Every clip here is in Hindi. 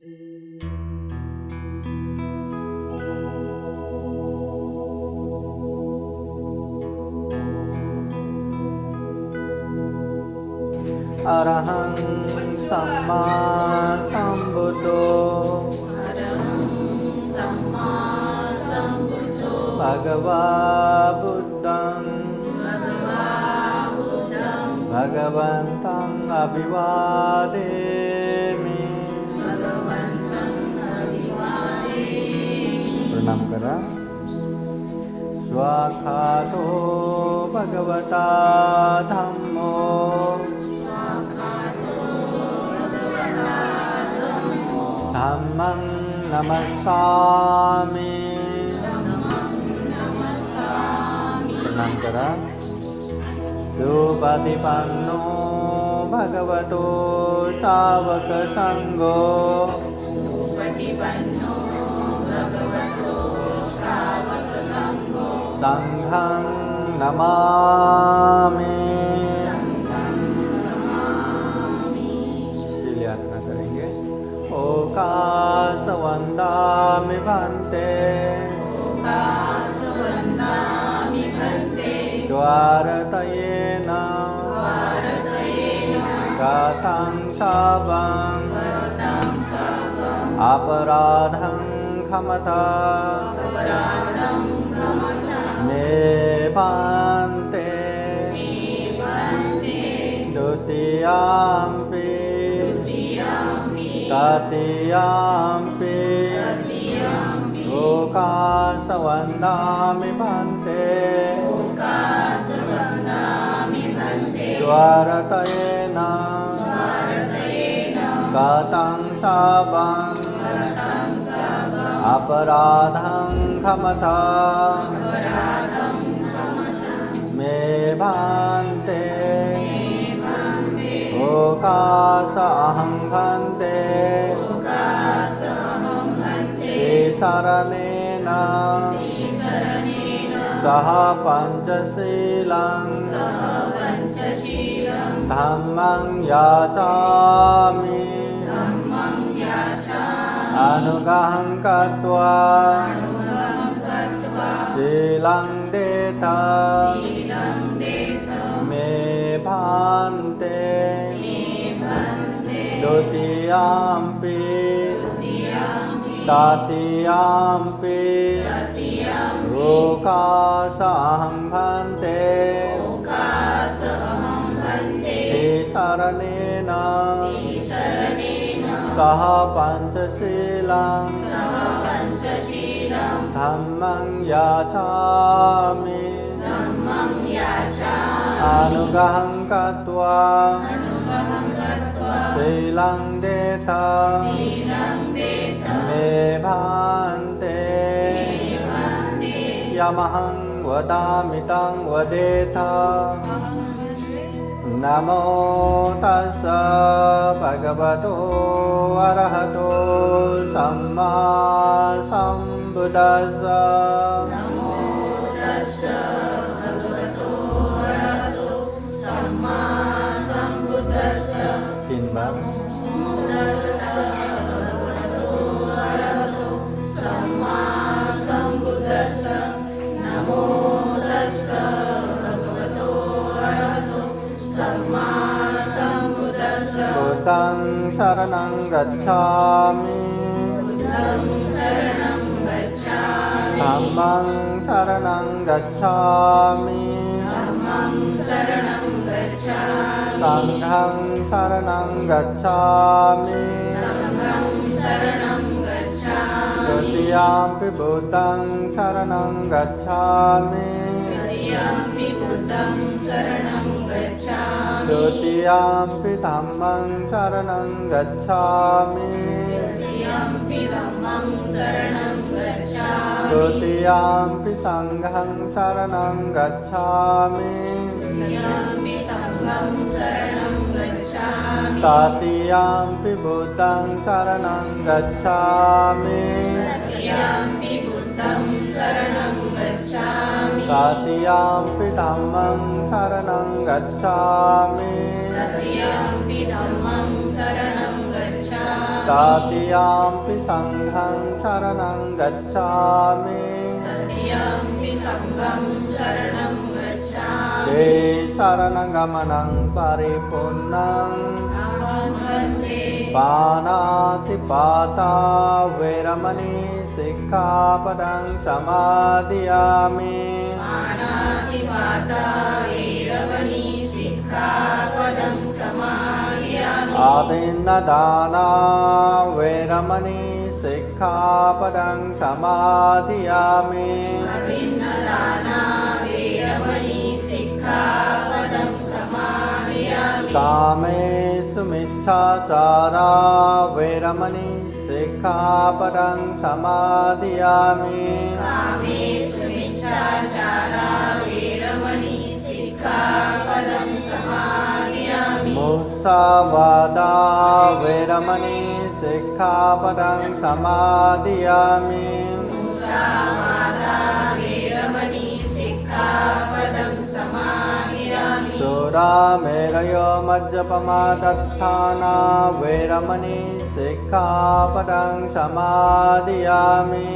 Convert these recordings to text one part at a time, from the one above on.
अरहं सम्मा सम्बुद्धो भगवा बुद्धं भगवन्तं अभिवादेमि। प्रणाम करा। स्वाखातो भगवता धम्मो धम्मं नमस्सामि। प्रणाम करा। सुपतिपन्नो भगवतो सावक संगो संघं नमामि। शिल्यार्पण करेंगे। ओकासवन्दामि भन्ते द्वारतयेन गतं शावं अपराधं क्षमता मे भन्ते द्वितीयाम्पि तृतीयाम्पि ओकासवन्दामि भन्ते द्वारतयेन गतं शावं अपराधं क्षमता मे भन्ते ओकासहं भन्ते शरणेन सह पञ्चशीलं धम्मं याचामि। अनुग्रहं कृत्वा शीलं देता मे भन्ते द्वितीयाम्पि तृतीयाम्पि ओकासहं भन्ते शरणेन सह पञ्चशीलं धम्मं याचामि। अनुग्रहं कृत्वा शीलं देता मे भन्ते यमहं वदामि तं वदेथा। नमो तस्स भगवतो अरहतो सम्मा सम्बुद्दस्स। तीन बार। बुद्धं शरणं गच्छामि धम्मं शरणं गच्छामि संघं शरणं गच्छामि तृतीयाम्पि बुद्धं शरणं गच्छामि द्वितीयाम्पि धम्मं शरणं गच्छामि तृतीयाम्पि संघं शरणं गच्छामि तृतीयाम्पि बुद्धं शरणं गच्छामि तृतीयाम्पि धम्मं शरणं गच्छामि तृतीयम्पि संघं शरणं गच्छामि ते शरणगमनं परिपूर्णं पाणातिपाता वैरमणि सिक्खापदं समादियामि आदिन्नदाना वैरमणि सिक्खापदं समादियामि कामेषु मिच्छाचारा वैरमणि सिक्खापदं समादियामि मुसावादा वैरमणि सिक्खापदं समादियामि सुरामेरयो मज्जपमादत्थाना वैरमणि सिक्खापदं समादियामि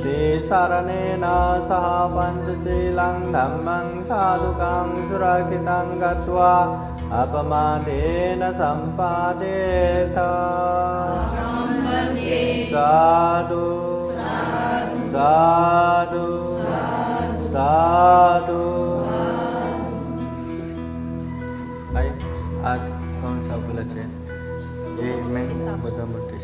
ते शरणेन सह पञ्चशीलं धम्मं साधुकं सुरक्षितं गत्वा अपमादेन सम्पादेत साधु साधु साधु। भाई आज कौन सा बुलेट है? ये मैं बुद्ध मूर्ति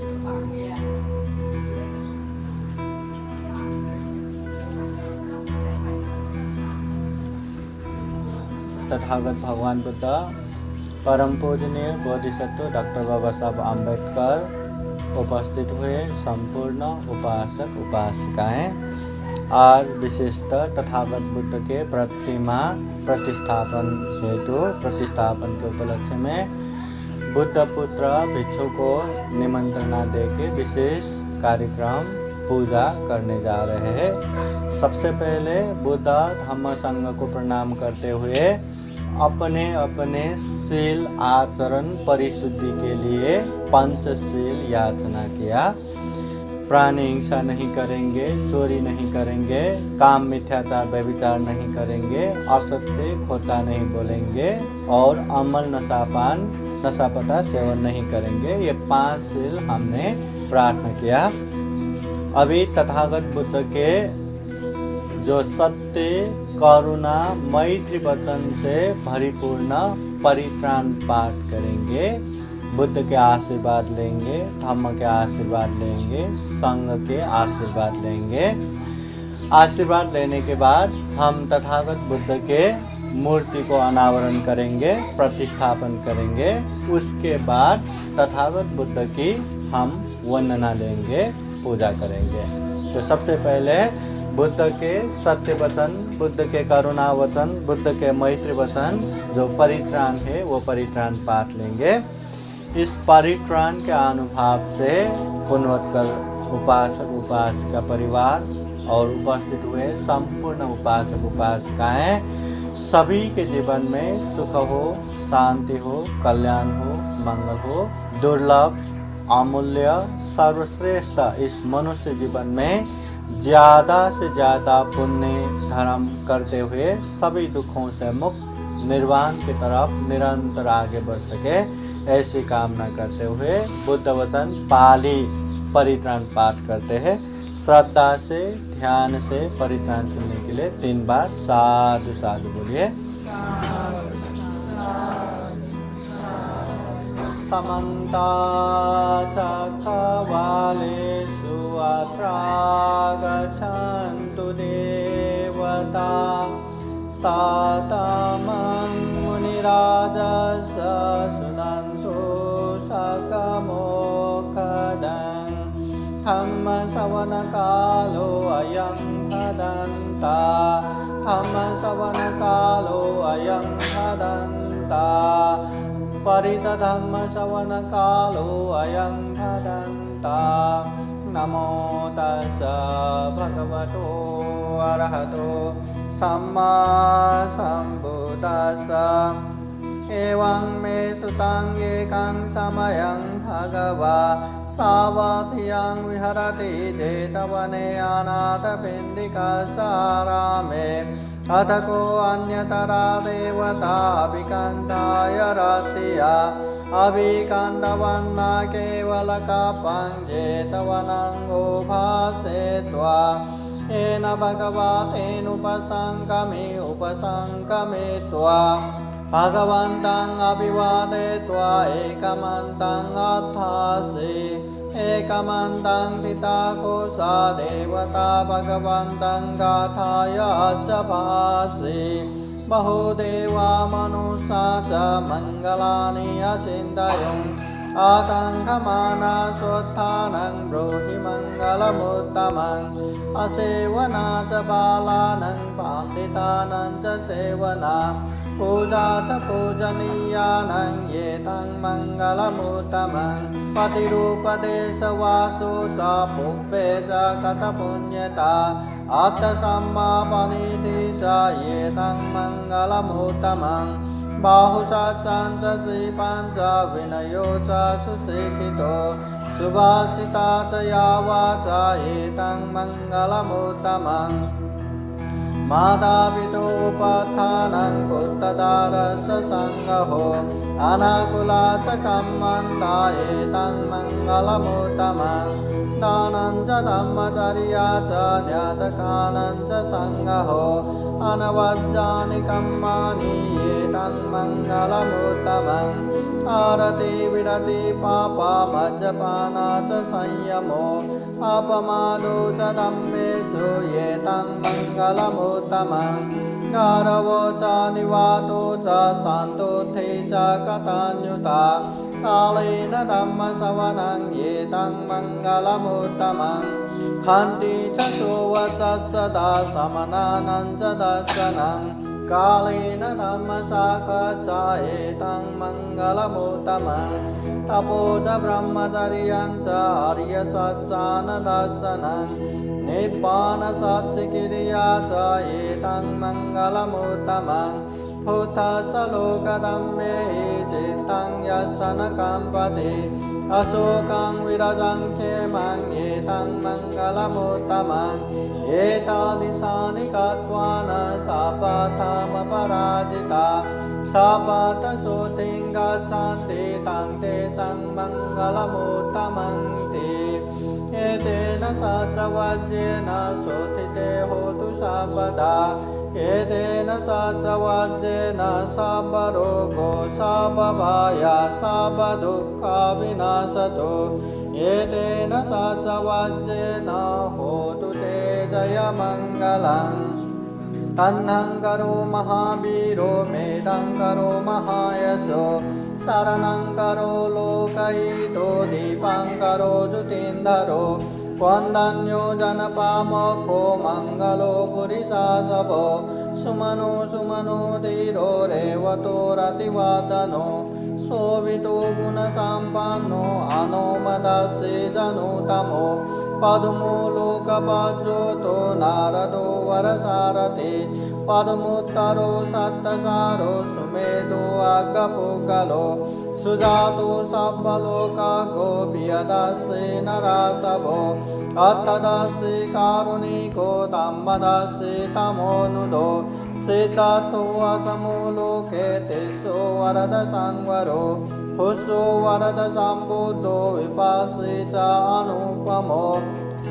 तथागत भगवान बुद्ध परम पूजनीय बोधिसत्व डॉक्टर बाबा साहब आम्बेडकर उपस्थित हुए संपूर्ण उपासक उपासिकाएं आज विशेषतः तथागत बुद्ध के प्रतिमा प्रतिष्ठापन हेतु प्रतिष्ठापन के उपलक्ष्य में बुद्ध पुत्र भिक्षु को निमंत्रणा देके विशेष कार्यक्रम पूजा करने जा रहे हैं। सबसे पहले बुद्ध धम्म संघ को प्रणाम करते हुए अपने अपने शील आचरण परिशुद्धि के लिए पंचशील याचना किया। प्राणी हिंसा नहीं करेंगे, चोरी नहीं करेंगे, काम मिथ्याचार व्यभिचार नहीं करेंगे, असत्य खोटा नहीं बोलेंगे और अमल नशापान नशापता सेवन नहीं करेंगे। ये 5 शील हमने प्रार्थना किया। अभी तथागत बुद्ध के जो सत्य करुणा मैत्री वचन से परिपूर्ण परित्राण पाठ करेंगे, बुद्ध के आशीर्वाद लेंगे, धम्म के आशीर्वाद लेंगे, संघ के आशीर्वाद लेंगे। आशीर्वाद लेने के बाद हम तथागत बुद्ध के मूर्ति को अनावरण करेंगे, प्रतिष्ठापन करेंगे। उसके बाद तथागत बुद्ध की हम वंदना लेंगे, पूजा करेंगे। तो सबसे पहले बुद्ध के सत्य वचन, बुद्ध के करुणा वचन, बुद्ध के मैत्री वचन जो परित्राण है वो परित्राण पाठ लेंगे। इस परित्राण के अनुभव से पुण्योत्कर उपासक उपासिका परिवार और उपस्थित हुए संपूर्ण उपासक उपासिकाएं सभी के जीवन में सुख हो, शांति हो, कल्याण हो, मंगल हो। दुर्लभ अमूल्य सर्वश्रेष्ठ इस मनुष्य जीवन में ज़्यादा से ज़्यादा पुण्य धर्म करते हुए सभी दुखों से मुक्त निर्वाण की तरफ निरंतर आगे बढ़ सके, ऐसी कामना करते हुए बुद्ध वचन पाली परित्राण पाठ करते हैं। श्रद्धा से ध्यान से परित्राण सुनने के लिए 3 बार साधु साधु बोलिए। समन्ता चक्रवालेषु अत्रा गच्छन्तु देवता सातमं मुनिराजस शृण्वन्तु सकमोक्षदं धम्मश्रवणकालो अयं भदन्ता धम्मश्रवणकालो अयं भदन्ता परितधम्मश्रवणकालो अयं भदन्ता। नमो तस्स भगवतो अरहतो सम्मा सम्बुद्धास्सा एवं मे सुतां येकं समयं भगवा सावधियं विहरति जेतवने अनाथपिण्डिकासारामे अथ को अन्यतरा देवता अभिकन्दाय रतिया अभिकन्दवन्ना केवलकपं जेतवनङ्गो भासेत्वा येन भगवतेनुपसङ्कमित्वा भगवन्तं अभिवादयित्वा एकमन्तं अथासि एकमन्तं दिताकोसा देवता भगवन्तं गाथाय च भासि बहुदेवा मनुष्या च मङ्गलानि अचिन्तयन् आकाङ्क्षमाना स्वोत्थानं ब्रूहि मङ्गलमुत्तमम् असेवना च बालानं पाण्डितानं च सेवना पूजा च पूजनीयानं एतं मङ्गलमुत्तमम् पतिरूपदेशवासो च पुप्पे च कथपुण्यता आत्मसम्मापनीति च एतं मङ्गलमुत्तमम् बाहुशाचं च श्रीपं च विनयो च सुशिक्षितो सुभाषिता च या वाचा एतं मङ्गलमुत्तमम् मातापितोपत्थानं पुत्रदारस्य सङ्गहो अनाकुला च कम्मन्ता एतं मङ्गलमुत्तमम् दानं च धम्मचर्या च न्यातकानं च सङ्गहो अनवज्जानि कर्माणि एतं मङ्गलमुत्तमम् आरति विरति पापमज्जपाना च संयमो अपमादो च धम्मेषु एतं मङ्गलमुत्तमम् गारवो च निवातो च शान्तोत्थे च कथान्युता कालेन धम्मश्रवणं एतं मङ्गलमुत्तमम् खन्ति च सुवचः सदा समनानं च दर्शनं कालेन धम्मसाखा एतं मङ्गलमुत्तमम् तपो च ब्रह्मचर्यं च आर्यसत्सानदर्शनं निब्बानसच्चिक्रिया च एतं मङ्गलमुत्तमम् भूतसलोकधम्मे चित्तं यस्य न कम्पति अशोकं विरजं क्षेमं एतं मङ्गलमुत्तमम् एतादृशानि कृत्वा न शापथमपराजिता शापतशोतिं गच्छन्ति तं तेषां मङ्गलमुत्तमं ते एतेन सचवज्रेण शोथिते होतु सर्वदा एतेन सचवज्रेण सर्वरोगो सर्वभय सर्वदुःखविनाशतो एतेन सचवज्रेण होतु ते जयमङ्गलम् तन्नं करो महावीरो मेदं करो महायशो शरणं करो लोकहितो दीपं करो ज्योतिन्धरो वन्दन्यो जनपामोक्षो मङ्गलो पुरिशासभो सुमनो सुमनो धीरो रेवतो रतिवादनो शोभितो गुणसम्पन्नो अनुमदस्ये जनुतमो पद्मो लोकपाज्योतो नारदो वरसारथि पद्मोत्तरो सत्तसारो सुमेधो अग्गपुगलो सुजातो सब्बलोकागो वियदस्ये नरासभो अत्तदस्ये कारुणिको तम्मदस्ये तमोनुदो सिद्धतो असमो लोके तेषो वरद संवरो हुसो वरद सम्बुद्धो विपासे च अनुपमो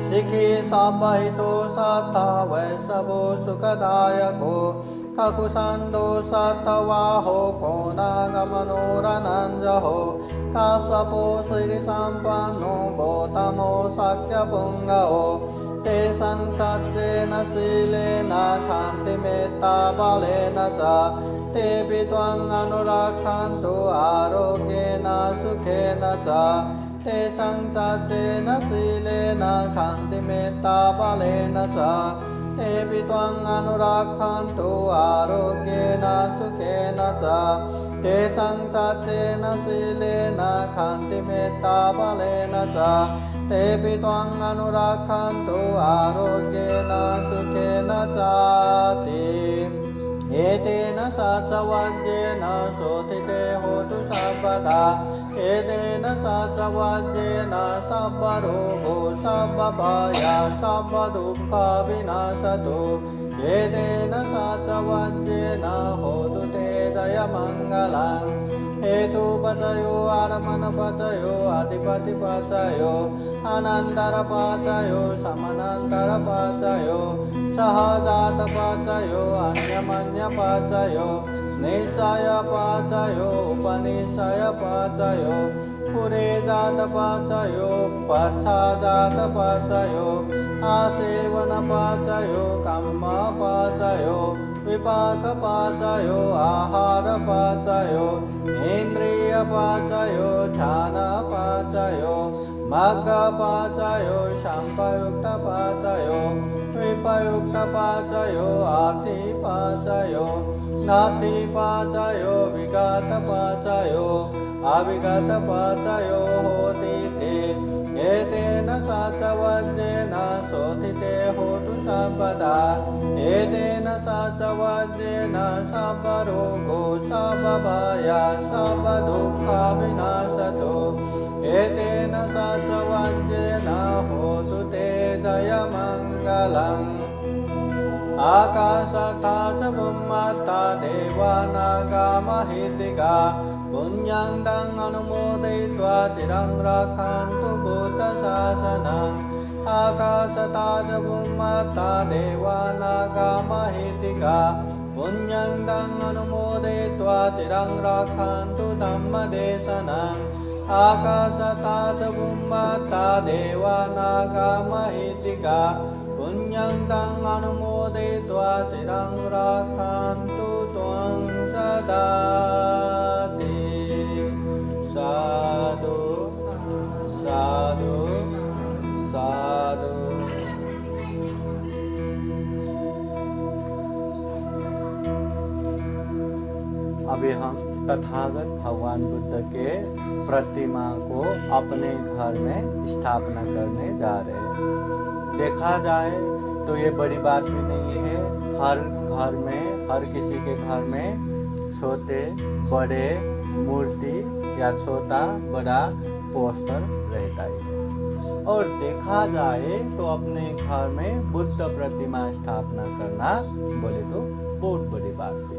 शिखी संवहितो सत्ता वैष्णवो सुखदायको ककुसन्दो सत्तवाहो कोणागमनोरनञ्जहो काश्यपो श्रीसम्पन्नो गौतमो शक्यपुङ्गवो तेषां सत्येन शीलेन कान्तिमेत्ताबलेन च तेऽपि त्वम् अनुरक्षन्तु आरोग्येन सुखेन च तेषां सत्येन शीलेन कान्तिमेत्ताबलेन च तेऽपि त्वम् अनुरक्षन्तु आरोग्येन सुखेन च तेषां सत्येन शीलेन कान्तिमेत्ताबलेन च तेऽपि त्वम् अनुरक्षन्तु आरोग्येन सुखेन च ते एतेन साचवाद्येन शोधिते होतु सर्वदा एतेन साचवाद्येन सर्वरोगो सर्वभया सर्वदुःखविनाशतो एतेन साचवाद्येन होतु ते जयमङ्गलम् हेतुपतयो आरमणपतयो अधिपतिपतयो अनन्तरपतयो समनन्तरपतयो सहजातपतयो अन्यमन्यपतयो निश्चयपतयो उपनिश्चयपतयो पुरेजातपतयो पथाजातपतयो आसेवनपतयो कम्मपतयो विपाकपतयो आहारपतयो इन्द्रियपतयो ध्यानपतयो मग्गपतयो संपयुक्तपतयो विपयुक्तपतयो आतिपतयो नातिपतयो विगतपतयो अविगतपतयो होति ते एतेन साचवज्रेण शोधिते होतु सर्वदा एतेन साचवज्रेण सर्वरोगो सर्वभया सर्वदुःखविनाशतो एतेन साचवज्रेण होतु ते जयमङ्गलम् आकाशतः च भूम्यात्ता देवानागामहितिका पुण्यं तं अनुमोदयित्वा चिरं रक्षन्तु बुद्धशासनम् आकाशतः च भूम्यात्ता देवानागामहितिका पुण्यं तं अनुमोदयित्वा चिरं रक्षन्तु धम्मदेशनम् आकाशतः च भूम्यात्ता देवानागामहितिका पुण्यं तं अनुमोदयित्वा चिरं रक्षन्तु त्वं सदा साधु साधु साधु। अभी हम तथागत भगवान बुद्ध के प्रतिमा को अपने घर में स्थापना करने जा रहे हैं। देखा जाए तो ये बड़ी बात भी नहीं है। हर घर में, हर किसी के घर में छोटे बड़े मूर्ति या छोटा बड़ा पोस्टर रहता ही है। और देखा जाए तो अपने घर में बुद्ध प्रतिमा स्थापना करना बोले तो बहुत बड़ी बात है।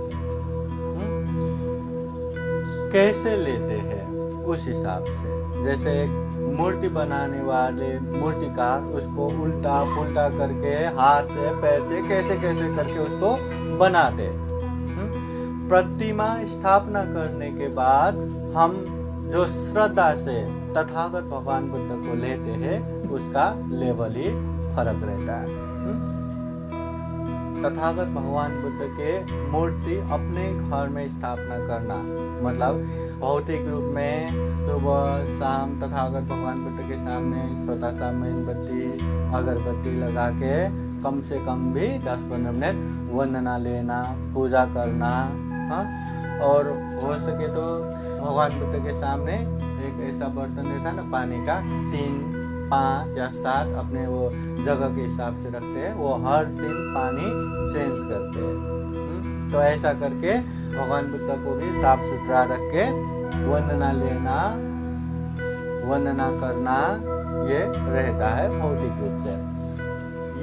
कैसे लेते हैं उस हिसाब से, जैसे एक मूर्ति बनाने वाले मूर्तिकार उसको उल्टा पुल्टा करके हाथ से पैर से कैसे कैसे करके उसको बनाते। प्रतिमा स्थापना करने के बाद हम जो श्रद्धा से तथागत भगवान बुद्ध को लेते हैं उसका लेवल ही फर्क रहता है। तथागत भगवान बुद्ध के मूर्ति अपने घर में स्थापना करना मतलब भौतिक रूप में सुबह शाम तथागत भगवान बुद्ध के सामने छोटा सा मोमबत्ती अगरबत्ती लगा के कम से कम भी 10-15 मिनट वंदना लेना, पूजा करना। हाँ, और हो सके तो भगवान बुद्ध के सामने एक ऐसा बर्तन रहता है ना पानी का, 3, 5 या 7 अपने वो जगह के हिसाब से रखते हैं। वो हर दिन पानी चेंज करते हैं। तो ऐसा करके भगवान बुद्ध को भी साफ सुथरा रख के वंदना लेना, वंदना करना ये रहता है भौतिक रूप से।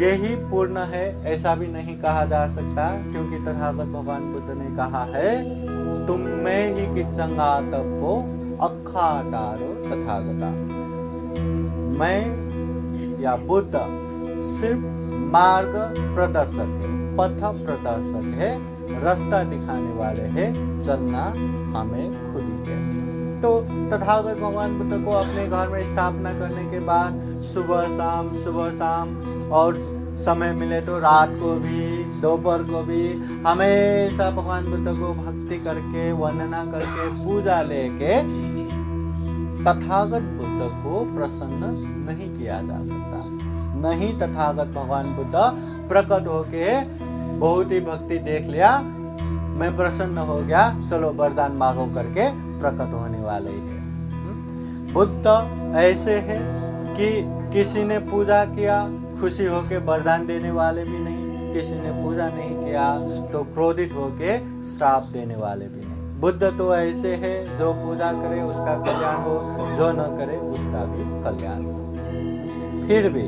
यही पूर्ण है ऐसा भी नहीं कहा जा सकता, क्योंकि तथागत भगवान बुद्ध ने कहा है तुम में ही किचंगातपो अखाटारो तथागता। मैं या बुद्ध सिर्फ मार्ग प्रदर्शक है, पथ प्रदर्शक है, रास्ता दिखाने वाले हैं, चलना हमें खुद ही है। तो तथागत भगवान बुद्ध को अपने घर में स्थापना करने के बाद सुबह शाम और समय मिले तो रात को भी दोपहर को भी हमेशा भगवान बुद्ध को भक्ति करके वंदना करके पूजा लेके तथागत बुद्ध को प्रसन्न नहीं किया जा सकता। नहीं तथागत भगवान बुद्ध प्रकट होके बहुत ही भक्ति देख लिया, मैं प्रसन्न हो गया, चलो वरदान मांगो करके प्रकट होने वाले ही है। बुद्ध ऐसे है कि किसी ने पूजा किया खुशी होके वरदान देने वाले भी नहीं, किसी ने पूजा नहीं किया तो क्रोधित होके श्राप देने वाले भी नहीं। बुद्ध तो ऐसे है, जो पूजा करे उसका कल्याण हो, जो न करे उसका भी कल्याण हो। फिर भी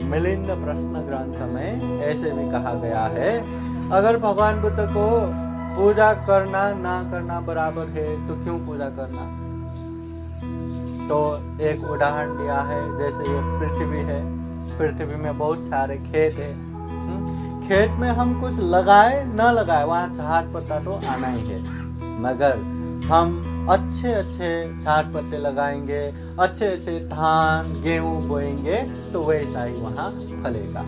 मिलिंद प्रश्न ग्रंथ में ऐसे भी कहा गया है, अगर भगवान बुद्ध को पूजा करना ना करना बराबर है तो क्यों पूजा करना। तो एक उदाहरण दिया है, जैसे ये पृथ्वी है, पृथ्वी में बहुत सारे खेत है, खेत में हम कुछ लगाए न लगाए वहाँ झाड़ पत्ता तो आना ही है, मगर हम अच्छे अच्छे झाड़ पत्ते लगाएंगे, अच्छे अच्छे धान गेहूं बोएंगे तो वैसा ही वहाँ फलेगा।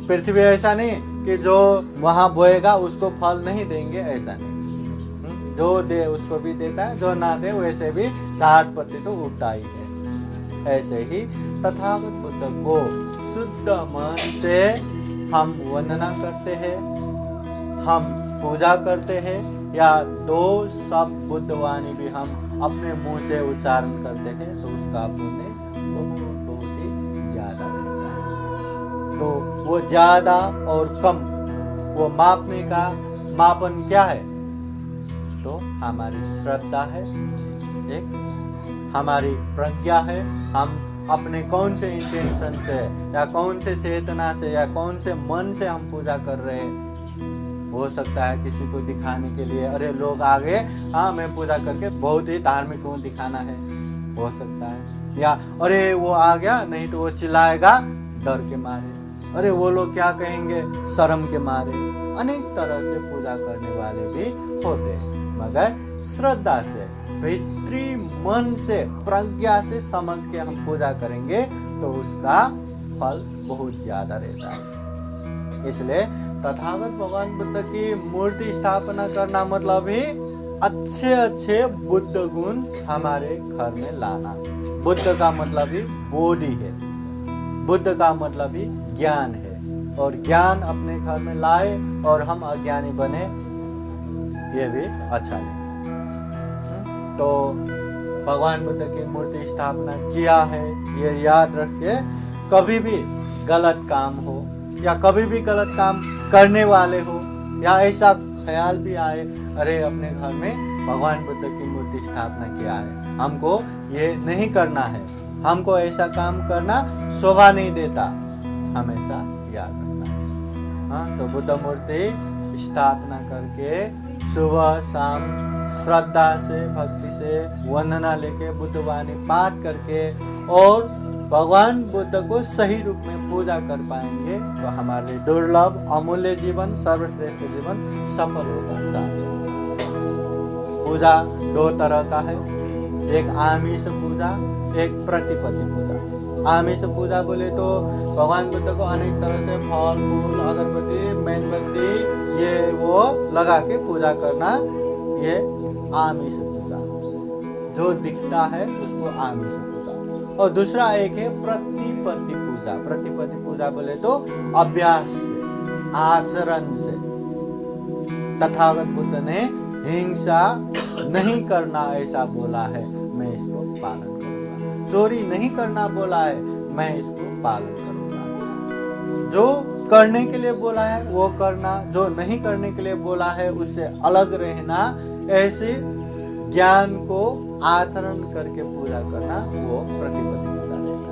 पृथ्वी ऐसा नहीं कि जो वहाँ बोएगा उसको फल नहीं देंगे, ऐसा नहीं, जो दे उसको भी देता है, जो ना दे वैसे भी झाड़ पत्ते तो उगता ही है। ऐसे ही तथागत बुद्ध को शुद्ध मन से हम वंदना करते हैं, हम पूजा करते हैं, या दो शब्द बुद्धवाणी भी हम अपने मुंह से उच्चारण करते हैं तो उसका पुण्य बहुत ही ज्यादा रहता है। तो वो ज्यादा और कम वो मापने का मापन क्या है, तो हमारी श्रद्धा है, एक हमारी प्रज्ञा है, हम अपने कौन से इंटेंशन से या कौन से चेतना से या कौन से मन से हम पूजा कर रहे हैं। हो सकता है किसी को दिखाने के लिए, अरे लोग आगे, हाँ मैं पूजा करके बहुत ही धार्मिक हूँ दिखाना है, हो सकता है, या अरे वो आ गया नहीं तो वो चिल्लाएगा डर के मारे, अरे वो लोग क्या कहेंगे शर्म के मारे। अनेक तरह से पूजा करने वाले भी होते हैं, मगर श्रद्धा से भीतरी मन से प्रज्ञा से समझ के हम पूजा करेंगे तो उसका फल बहुत ज्यादा रहता है। इसलिए तथागत भगवान बुद्ध की मूर्ति स्थापना करना मतलब ही अच्छे अच्छे बुद्ध गुण हमारे घर में लाना। बुद्ध का मतलब ही बोधि है, बुद्ध का मतलब ही ज्ञान है, और ज्ञान अपने घर में लाए और हम अज्ञानी बने, ये भी अच्छा नहीं। तो भगवान बुद्ध की मूर्ति स्थापना किया है, ये याद रखिए। कभी भी गलत काम हो या कभी भी गलत काम करने वाले हो या ऐसा ख्याल भी आए, अरे अपने घर में भगवान बुद्ध की मूर्ति स्थापना किया है, हमको ये नहीं करना है, हमको ऐसा काम करना शोभा नहीं देता, हमेशा याद रखना है। हाँ, तो बुद्ध मूर्ति स्थापना करके सुबह शाम श्रद्धा से भक्ति से वंदना लेके बुद्धवाणी पाठ करके और भगवान बुद्ध को सही रूप में पूजा कर पाएंगे तो हमारे दुर्लभ अमूल्य जीवन, सर्वश्रेष्ठ जीवन सफल होगा। साथ पूजा दो तरह का है, एक आमिष पूजा, एक प्रतिपत्ति पूजा। आमिष पूजा बोले तो भगवान बुद्ध को अनेक तरह से फल फूल अगरबत्ती मेणबत्ती ये वो लगा के पूजा करना, ये आमिष पूजा, जो दिखता है उसको आमिष पूजा। और दूसरा एक है प्रतिपत्ति पूजा। प्रतिपत्ति पूजा बोले तो अभ्यास से, आचरण से। तथागत बुद्ध ने हिंसा नहीं करना ऐसा बोला है, मैं इसको पालन करूंगा। चोरी नहीं करना बोला है, मैं इसको पालन करूंगा। जो करने के लिए बोला है वो करना, जो नहीं करने के लिए बोला है उससे अलग रहना, ऐसे ज्ञान को आचरण करके पूजा करना, वो प्रतिपत्ति पूजा रहता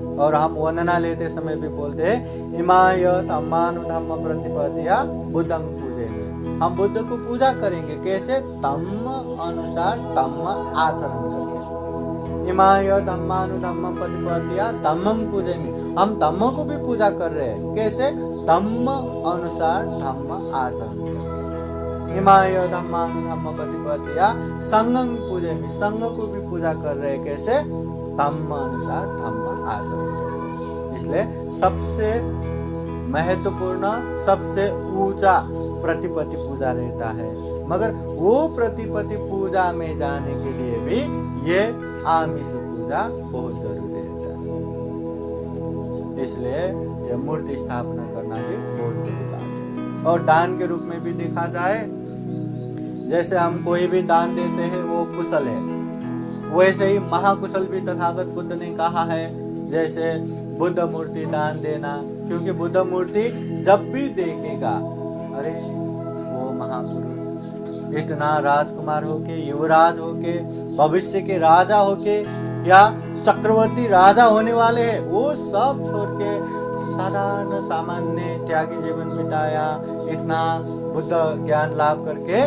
है। और हम वंदना लेते समय भी बोलते हैं इमाय धम्मानुधम्म प्रतिपत्तिया बुद्धं पूजेमि। हम बुद्ध को पूजा करेंगे कैसे, धम्म अनुसार धम्म आचरण करके। इमाय धम्मानुधम्म प्रतिपत्तिया धम्मं पूजेमि, हम धम्म को भी पूजा कर रहे हैं कैसे, धम्म अनुसार धम्म आचरण करके। इमाय धम्मानुधम्म प्रतिपत्तिया संघं पूजेमि, संघ को भी पूजा कर रहे हैं कैसे, धम्म अनुसार धम्म आचरण करके। इसलिए सबसे महत्वपूर्ण, सबसे ऊंचा प्रतिपत्ति पूजा रहता है, मगर वो प्रतिपत्ति पूजा में जाने के लिए भी ये आमिष पूजा बहुत जरूरी रहता है। इसलिए ये मूर्ति स्थापना करना भी बहुत बड़ी बात है। और दान के रूप में भी देखा जाए, जैसे हम कोई भी दान देते हैं वो कुशल है, वैसे ही महाकुशल भी तथागत बुद्ध ने कहा है। जैसे बुद्ध मूर्ति दान देना, क्योंकि बुद्ध मूर्ति जब भी देखेगा, अरे वो महापुरुष इतना राजकुमार होके, युवराज होके, भविष्य के राजा होके या चक्रवर्ती राजा होने वाले हैं, वो सब छोड़ के साधारण सामान्य त्यागी जीवन बिताया, इतना बुद्ध ज्ञान लाभ करके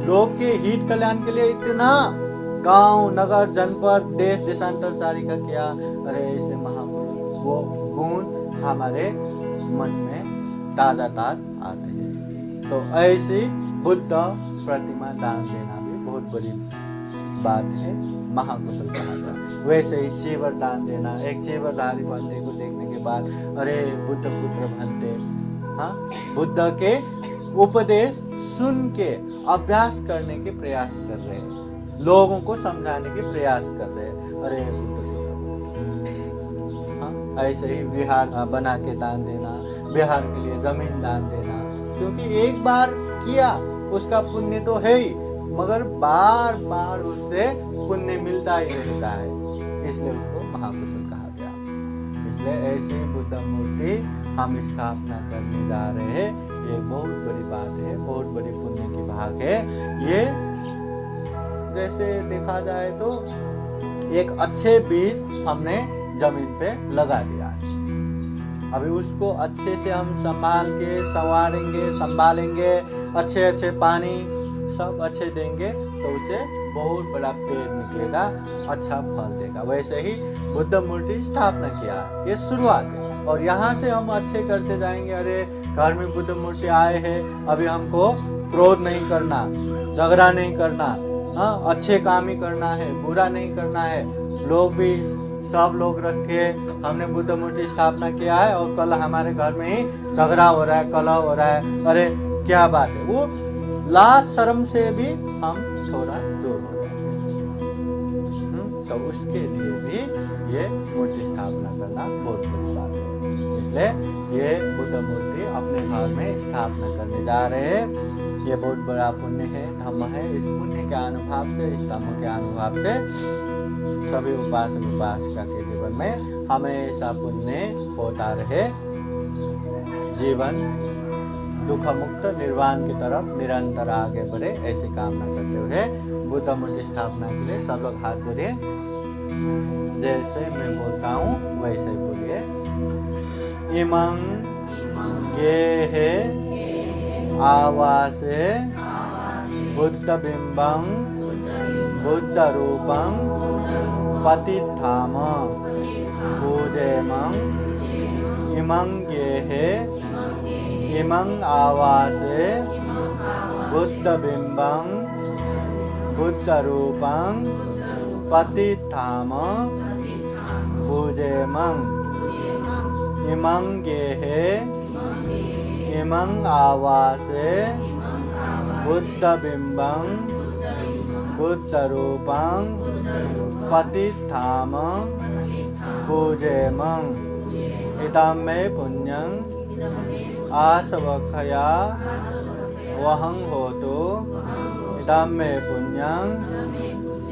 लोग के हित कल्याण के लिए इतना गांव नगर जनपद देश देशांतर सारी का किया। अरे ऐसे महापुरुष वो गुण हमारे मन में ताजा आते हैं। तो ऐसी बुद्ध प्रतिमा दान देना भी बहुत बड़ी बात है, महाकुशल कहा था। वैसे ही चीवर दान देना, एक चीवरधारी बंदे को देखने के बाद अरे बुद्ध पुत्र बनते, हाँ, बुद्ध के उपदेश सुन के अभ्यास करने के प्रयास कर रहे हैं, लोगों को समझाने के प्रयास कर रहे हैं, अरे बुद्ध पुत्र। हाँ, ऐसे ही विहार बना के दान देना, बिहार के लिए जमीन दान देना, क्योंकि एक बार किया उसका पुण्य तो है ही, मगर बार बार उससे पुण्य मिलता ही रहता है, इसलिए उसको महाकुशल कहा गया। इसलिए ऐसी बुद्ध मूर्ति हम स्थापना करने जा रहे हैं, ये बहुत बड़ी बात है, बहुत बड़ी पुण्य की भाग है। ये जैसे देखा जाए तो एक अच्छे बीज हमने जमीन पे लगा दिया है, अभी उसको अच्छे से हम संभाल के संवारेंगे, संभालेंगे, अच्छे अच्छे पानी सब अच्छे देंगे तो उसे बहुत बड़ा पेड़ निकलेगा, अच्छा फल देगा। वैसे ही बुद्ध मूर्ति स्थापना किया, ये शुरुआत है, और यहाँ से हम अच्छे करते जाएंगे। अरे घर में बुद्ध मूर्ति आए हैं, अभी हमको क्रोध नहीं करना, झगड़ा नहीं करना, हाँ, अच्छे काम ही करना है, बुरा नहीं करना है। लोग भी सब लोग रख के हमने बुद्ध मूर्ति स्थापना किया है और कल हमारे घर में ही झगड़ा हो रहा है, कलह हो रहा है, अरे क्या बात है, वो लाज शर्म से भी हम थोड़ा दूर हो जाएंगे। तो उसके लिए भी ये मूर्ति स्थापना करना बहुत बड़ी बात है। इसलिए ये बुद्ध मूर्ति अपने घर में स्थापना करने जा रहे हैं, ये बहुत बड़ा पुण्य है, धर्म है। इस पुण्य के अनुभव से, इस धर्म के अनुभव से सभी उपासक उपासिका के जीवन में हमेशा पुण्य होता रहे, जीवन दुख मुक्त निर्वाण की तरफ निरंतर आगे बढ़े, ऐसी कामना करते हुए बुद्ध मूर्ति स्थापना के लिए सब लोग हाथ जोड़िए। जैसे मैं बोलता हूँ वैसे ही बोलिए। इमं गेहे आवासे बुद्ध बिंबं बुद्ध रूपं पतिथाम पूजेमं। इमं गेहे इमं आवासे बुद्ध बिंबं बुद्ध रूपं पतिथाम पूजेमं। इमं गेहे इमं आवासे बुद्ध बिंबं बुद्ध रूपं पतिथाम पूजेमं। इदं मे पुण्यं आसवखया वहं होतु। इदं मे पुण्यं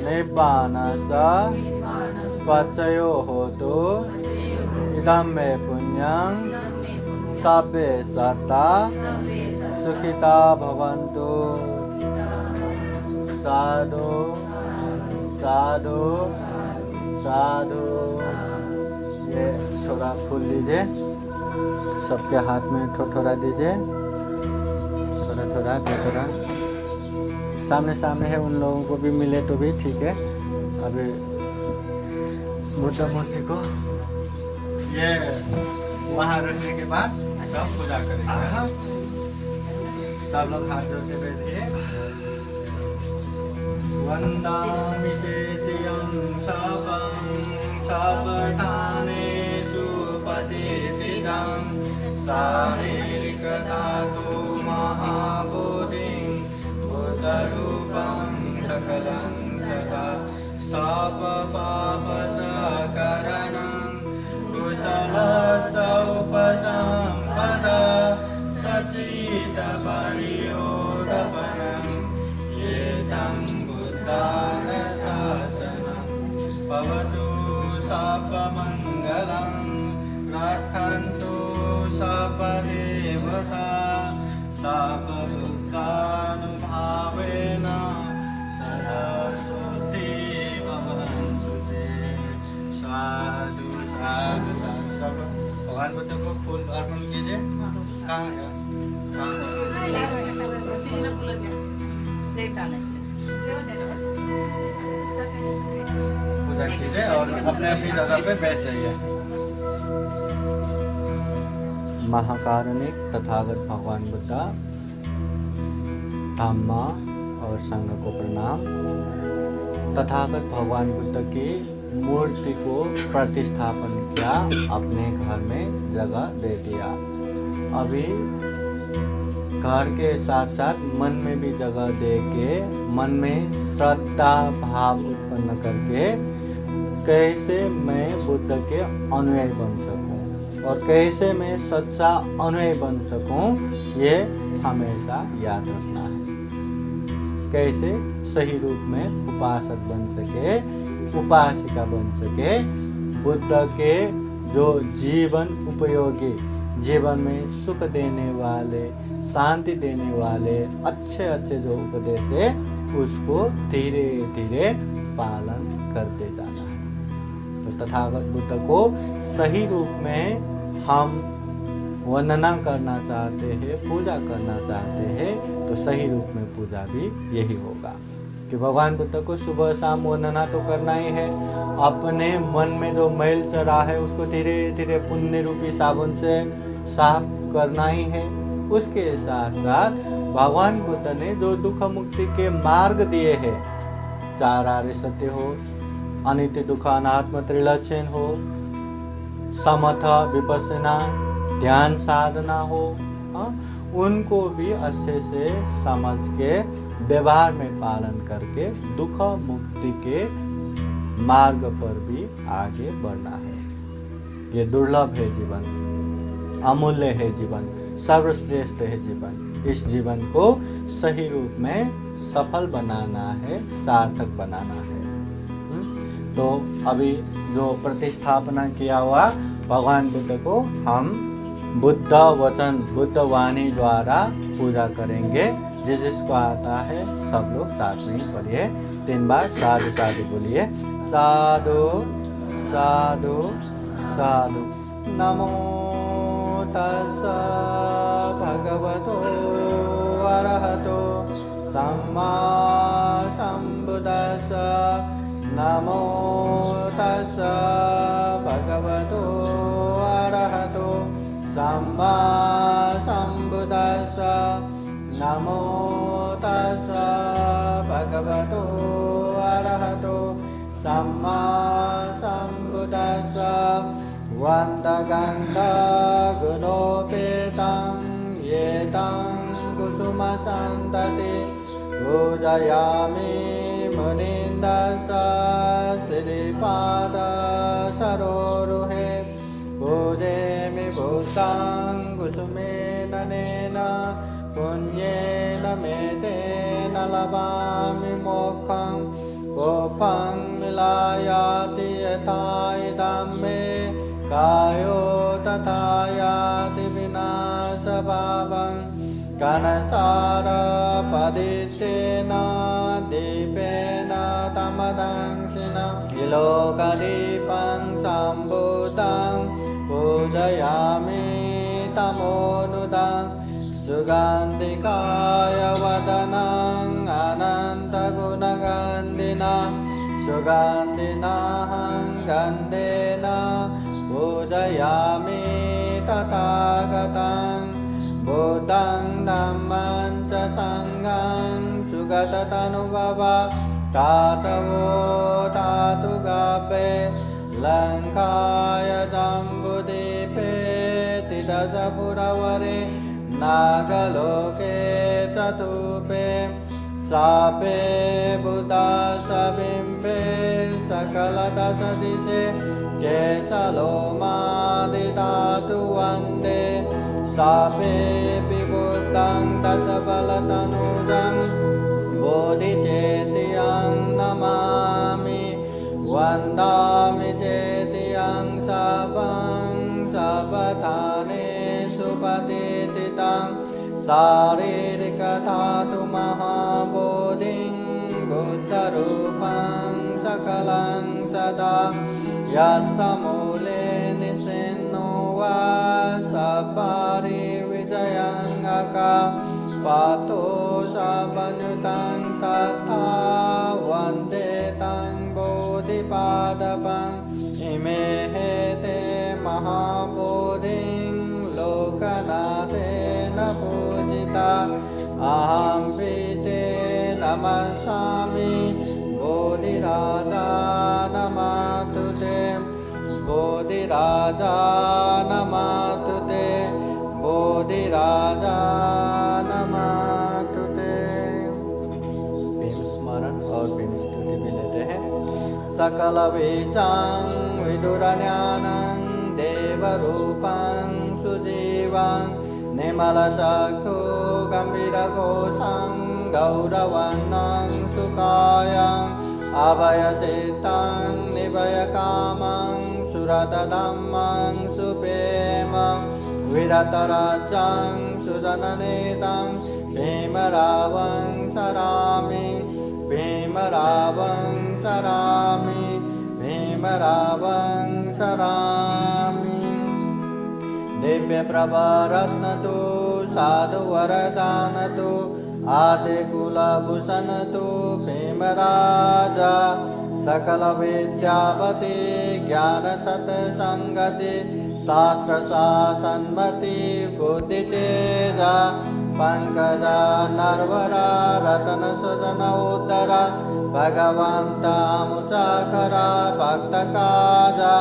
निब्बानस पचयो होतु। इदं मे पुण्यं सब्बे सत्ता सुखिता भवन्तु। साधु साधु साधु। ये थोड़ा फूल लीजिए, सबके हाथ में थोड़ा दीजिए, थोड़ा सामने सामने है, उन लोगों को भी मिले तो भी ठीक है। अभी बुद्ध मूर्ति को ये वहाँ रखने के बाद सब पूजा करेंगे। सब लोग हाथ जोड़ते बैठिए। वंदामि चेतियं सबं सबठानेषु पतितिदं शारीरिक धातु महाबोधिं बुद्धरूपं सकलं सदा सपपापसकरणं कुशलस्य उपसम्पदा सचितपरियोदपनं एतं बुद्धान शासनं भवतु सर्वमङ्गलं रक्षन्तु कहाँ है? कहाँ है? पूजा कीजिए और अपने अपनी जगह पे बैठ जाइए। महाकारुणिक तथागत भगवान बुद्ध धम्मा और संघ को प्रणाम। तथागत भगवान बुद्ध की मूर्ति को प्रतिस्थापन किया, अपने घर में जगह दे दिया। अभी घर के साथ साथ मन में भी जगह दे के, मन में श्रद्धा भाव उत्पन्न करके कैसे मैं बुद्ध के अनुयायी बन सकूं और कैसे मैं सच्चा अनुयायी बन सकूं, ये हमेशा याद रखना है। कैसे सही रूप में उपासक बन सके, उपासिका बन सके, बुद्ध के जो जीवन उपयोगी, जीवन में सुख देने वाले, शांति देने वाले अच्छे अच्छे जो उपदेश है, उसको धीरे धीरे पालन करते जाना है। तो तथागत बुद्ध को सही रूप में हम वंदना करना चाहते हैं, पूजा करना चाहते हैं, तो सही रूप में पूजा भी यही होगा कि भगवान बुद्ध को सुबह शाम वंदना तो करना ही है। अपने मन में जो मैल चढ़ा है उसको धीरे धीरे पुण्य रूपी साबुन से साफ करना ही है। उसके साथ साथ भगवान बुद्ध ने जो दुख मुक्ति के मार्ग दिए हैं, चार आर्य सत्य हो, अनित्य दुख अनात्म त्रिलक्षण हो, समथ विपස්සना ध्यान साधना हो, उनको भी अच्छे से समझ के व्यवहार में पालन करके दुख मुक्ति के मार्ग पर भी आगे बढ़ना है। ये दुर्लभ है जीवन, अमूल्य है जीवन, सर्वश्रेष्ठ है जीवन। इस जीवन को सही रूप में सफल बनाना है, सार्थक बनाना है। तो अभी जो प्रतिस्थापना किया हुआ भगवान बुद्ध को हम बुद्ध वचन, बुद्ध वाणी द्वारा पूजा करेंगे। जिसको आता है सब लोग साथ में ही पढ़िए, 3 बार साधु साधु बोलिए। साधु साधु साधु। नमो तस्स भगवतो अरहतो सम्मा सम्बुद्दस्स। नमो तस्स भगवतो अरहतो सम्मा सम्बुद्दस्स। नमो तस्स भगवतो अरहतो सम्मा सम्बुद्दस्स। वन्दगन्ध गुणोपेतं येतं कुसुमसन्तते पूजयामि मुनीन्द्रस्स श्रीपाद सरोरुहे। पूजयामि बुद्धं कुसुमेन नेन पुण्येन मेतेन लभामि मोक्षं। कोपं मिलायाति यथा इदं मे कायो तथा याति विनाशभावं। कनसार पदितेन दीपेन तमदंसिन इलोकदीपं सम्बुद्धं पूजयामि तमोनुदं। सुगन्धिकाय वदनं अनन्तगुणगन्धिना सुगन्धिनाहं गन्धेन पूजयामि तथागतं। बुद्धं धम्मं च संघं सुगततनुभव तातवो तातुगापे लङ्काय जम्बुदीपे तिदशपुरवरे नागलोके चतुपे सापे बुद्धासबिम्बे सकलदशदिशे केशलोमादिधातु वन्दे। सापेऽपि बुद्धं दशबलतनुजं बोधिचेतियं नमामि। वन्दामि चेतियं सबं सबधानेषु पतितं। शारीरिकधातु महाबोधिं बुद्धरूपं सकलं सदा। यस्य मूले निषिन्नो वा सपरिविजयो बनुतं सत्था वन्दे तं बोधिपादपं इमे हेते महाबोधिं लोकनाथेन पूजिता अहं पीते नमस्सामि बोधिराजा नमस्तु ते बोधिराजा नमस्तु ते बोधिराजा नमस्तु ते। भीम स्मरण और भीम स्तुति भी लेते हैं। सकल बीजं विदुरज्ञानं देवरूपं सुजीवं निर्मलचक्षु गम्भीरघोषं गौरवर्णं सुकायं अभयचित्तं निभयकामं सुरतधम्मं सुप्रेमं विरतराजं सुजननेतं भीमरावं सरामि भीमरावं सरामि भीमरावं सरामि। दिव्यप्रभारत्नतो साधुवरदानतो आदिकुलभूषणतो भीमराजा सकलविद्यापति ज्ञानसत्सङ्गति शास्त्रशासनमति बुद्धितेजा पंकजा नरवरा रतनसुजना उदरा भगवन्ता मुचाकरा भक्तकाजा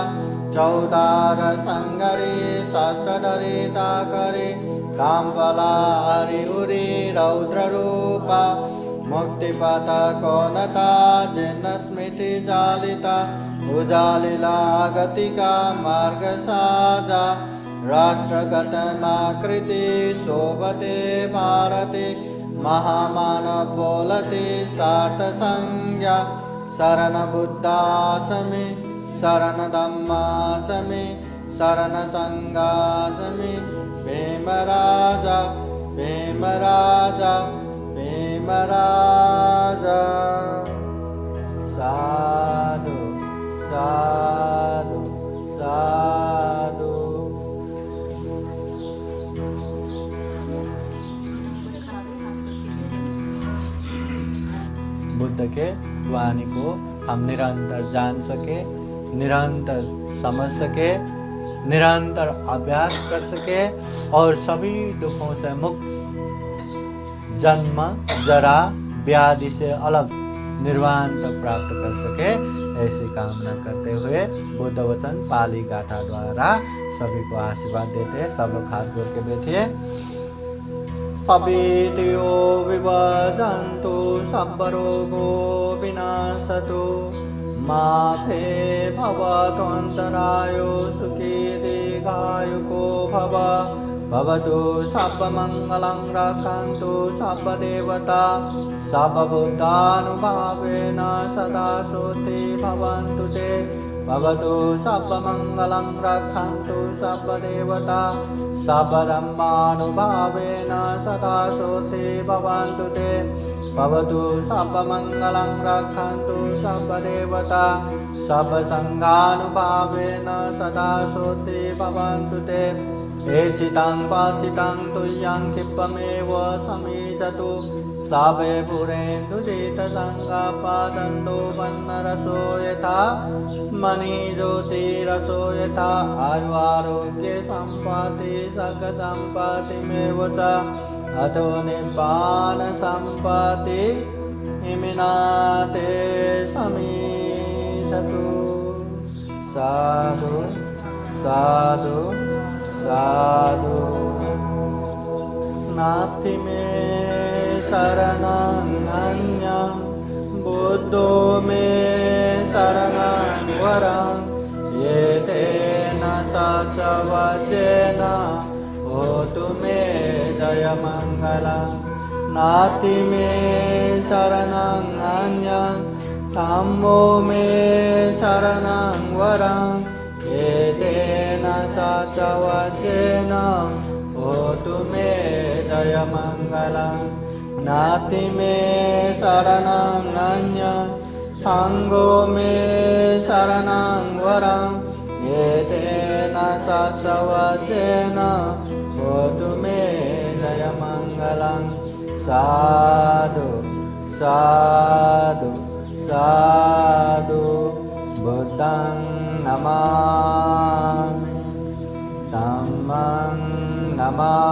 चौदार संगरी शास्त्रधरिता करी कामबला हरि उरी रौद्र रूपा मुक्तिपथ कोनता जिन्न स्मृति जालिता उजालिला गतिका मार्ग साजा राष्ट्रगतनाकृति शोभते भारते महामानव बोलते सार्थ संज्ञा शरण बुद्धासमि शरण धम्मासमि शरण संगासमि भीमराजा भीमराजा भीमराजा। साधु साधु साधु। बुद्ध के वाणी को हम निरंतर जान सके, निरंतर समझ सके, निरंतर अभ्यास कर सके और सभी दुखों से मुक्त जन्म जरा व्याधि से अलग निर्वाण तक प्राप्त कर सके, ऐसी कामना करते हुए बुद्ध वचन पाली गाथा द्वारा सभी को आशीर्वाद देते हैं। सब लोग हाथ जोड़ के बैठिए। सभीतियो विभजन्तु सर्वरोगो विनाशतु माते भवतोऽन्तरायो सुखी दीर्घायुको भव भवतु सर्वमङ्गलं रक्षन्तु सर्वदेवता सर्वबुद्धानुभावेन सदा सोति भवन्तु ते भवतु सर्वमङ्गलं रक्षन्तु सर्वदेवता सर्वधर्मानुभावेन सदा सोति भवन्तु ते भवतु सर्वमङ्गलं रक्षन्तु सर्वदेवता सर्वसङ्गानुभावेन सदा सोति भवन्तु ते। एचितं पाचितं तुय्यं क्षिप्रमेव समीचतु सावे पुरेन्दुजितसङ्गापादण्डो वन्नरसो यथा मणिज्योतिरसो यथा आयुरारोग्ये सम्पत्ति सकसम्पत्तिमेव च अतो निब्बान सम्पत्ति इमिनाते समीचतु। साधु साधु साधु। नास्ति मे शरणं अन्यं बुद्धो मे शरणं वरं एतेन सचवचेन होतु मे जयमङ्गलं। नास्ति मे शरणं अन्यं धम्मो मे शरणं वरं एतेन सचवचेन होतु मे जयमङ्गलं। नास्ति मे शरणं अन्यं सङ्घो मे शरणं वरं एतेन सचवचेन होतु मे जयमङ्गलं। साधु साधु साधु बुद्धं नमामि धम्मं नमामि